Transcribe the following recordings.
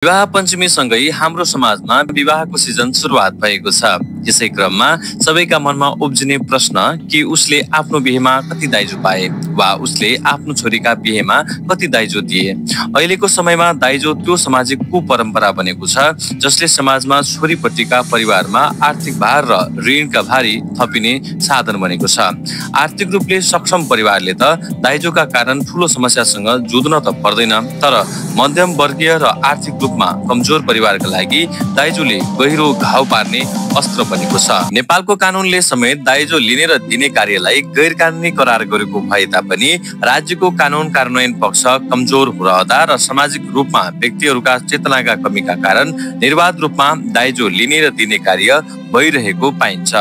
विवाह पञ्चमी सँगै हाम्रो समाजमा विवाहको सिजन सुरुवात भएको छ। यसै क्रममा सबैका मनमा उब्जिने प्रश्न कि उसले आफ्नो बिहेमा कति दाइजो पाए वा उसले आफ्नो छोरीका बिहेमा कति दाइजो दिए। अहिलेको समयमा दाइजो त्यो सामाजिक कुपरम्परा बनेको छ जसले समाजमा छोरीपट्टिका परिवारमा आर्थिक भार र ऋणका भारी थपिने साधन बनेको छ। आर्थिक रूपले सक्षम परिवारले त दाइजोका कारण ठूलो समस्यासँग जुझ्न त पर्दैन, तर मध्यम वर्गीय र आर्थिक रूपमा कमजोर परिवारका लागि दाइजोले गहिरो घाउ पार्ने अस्त्र बनेको छ। नेपालको कानूनले समेत दाइजो लिने र दिने कार्यलाई गैर कानूनी करार गरेको भए तापनि राज्यको कानून कार्यान्वयन पक्ष कमजोर रहँदा र सामाजिक रूपमा व्यक्तिहरूका चेतनाका कमीका कारण निर्वाध रूपमा दाइजो लिने र दिने कार्य भइरहेको पाइन्छ।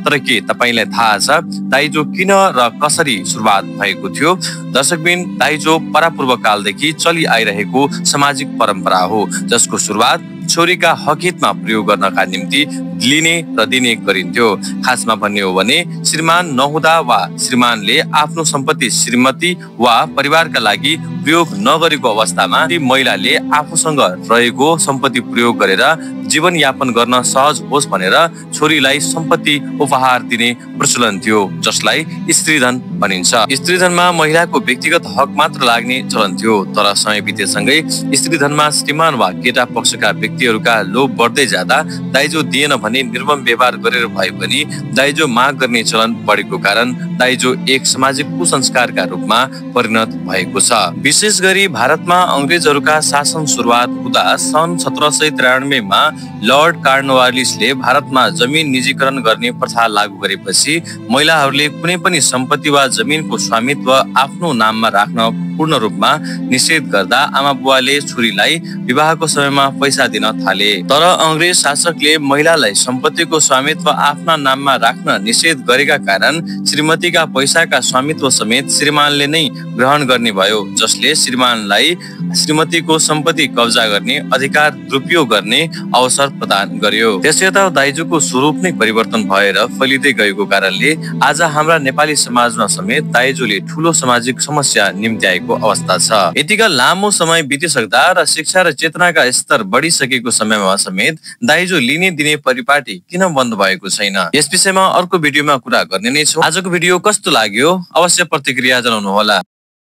तर के तपाईलाई थाहा छ दाइजो किन र कसरी सुरुवात भएको थियो? दर्शकबिन, दाइजो परापूर्व कालदेखि चलि आइरहेको सामाजिक परम्परा हो जसको सुरुवात छोरीका हकहितमा प्रयोग गर्नका निम्ति लिने र दिने गरिन्थ्यो। खासमा भन्ने हो भने श्रीमान नहुँदा वा श्रीमानले आफ्नो सम्पत्ति श्रीमती वा परिवारका लागि प्रयोग नगरेको अवस्थामा महिलाले आफूसँग रहेको सम्पत्ति प्रयोग गरेर जीवन यापन गर्न सहज होस् भनेर छोरीलाई सम्पत्ति उपहार दिने प्रचलन थियो, जसलाई स्त्रीधन भनिन्छ। स्त्रीधनमा महिलाको व्यक्तिगत हक मात्र लाग्ने चलन थियो, तर समय बितेसँगै स्त्रीधनमा श्रीमान वा केटा पक्षका व्यक्तिहरूका लोभ बढ्दै जाँदा दाइजो दिएन भने निर्मम व्यवहार गरेर भए पनि दाइजो माग गर्ने चलन बढेको कारण दाइजो एक सामाजिक कुसंस्कारका रूपमा परिणत भएको छ। विशेष गरी भारतमा अंग्रेजहरूका शासन सुरुवात हुँदा सन् 1793 मा लर्ड कार्नवालिसले भारतमा जमिन निजीकरण गर्ने प्रथा लागू गरेपछि महिलाहरूले कुनै पनि सम्पत्ति वा जमिनको स्वामित्व आफ्नो नाममा राख्न पूर्ण रूपमा निषेध गर्दा आमा बुवाले छोरीलाई विवाहको समयमा पैसा दिन थाले। तर अंग्रेज शासकले महिलालाई सम्पत्तिको स्वामित्व आफ्ना नाममा राख्न निषेध गरेका कारण श्रीमतीका पैसाका स्वामित्व समेत श्रीमानले नै ग्रहण गर्ने भयो, जसले श्रीमानलाई श्रीमतीको सम्पत्ति कब्जा गर्ने अधिकार दुरुपयोग गर्ने अवसर प्रदान गर्यो। त्यसैता दाइजोको स्वरूप नै परिवर्तन भएर फैलिँदै गएको कारणले आज हाम्रा नेपाली समाजमा समेत दाइजोले ठूलो सामाजिक समस्या निम्त्याएको अवस्था छ। यतिका लामो समय बितिसक्दा र शिक्षा र चेतनाका स्तर बढिसकेको समयमा समेत दाइजो लिने दिने परिपाटी किन बन्द भएको छैन? यस विषयमा अर्को भिडियोमा कुरा गर्ने नै छौँ। आजको भिडियो कस्तो लाग्यो अवश्य प्रतिक्रिया जनाउनु होला।